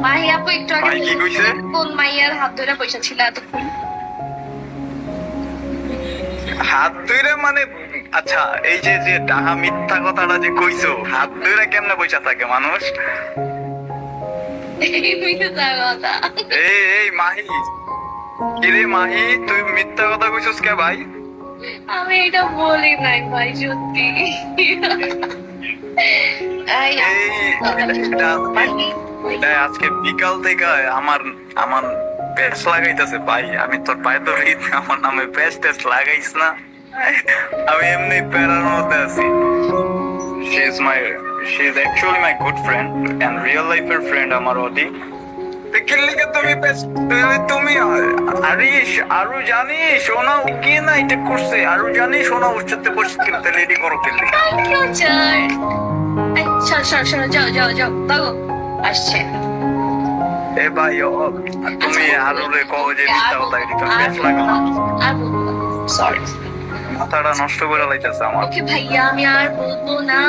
মাহি আপু একটু আগে ভাই কি কইছে? কোন মাইয়ার হাত ধরে বসে ছিল এতক্ষণ? হাত ধইরা মানে আচ্ছা এই যে যে ডাহা মিথ্যা কথাটা যে কইছো, হাত ধইরা কেমনে বইসা থাকে মানুষ? এই মিথ্যা কথা। এই মাহি, কিরে মাহি তুই মিথ্যা কথা কইছস কে ভাই? আমি এটা বলি নাই ভাই, সত্যি। এই এই মাহি, এটা আজকে বিকাল থেকে আমার আমার প্যাচ লাগাইতেছে ভাই, আমি তোর পায়ে ধরি আমার নামে প্যাচ ট্যাচ লাগাইস না, আমি এমনি প্যারার মধ্যে আছি। She is actually my good friend and real life এর friend আমার ওদি। কিল্লিকে তুমি তুমি আরিশ আরো জানিস ওনা কি না এটা করছে, আরো জানিস ওনা ওর সাথে বসে খেলতে রেডি করো কিল্লি। Thank you sir. এই সর যাও যাও যাও দাও আসছে। এ ভাই তুমি আরো রে কও যে মিথ্যা কথা এটা তুমি প্যাচ লাগাও না। আর বলবো না, সরি। মাথাটা নষ্ট করে লাইতেছে আমার। ওকে ভাইয়া, আমি আর বলবো না।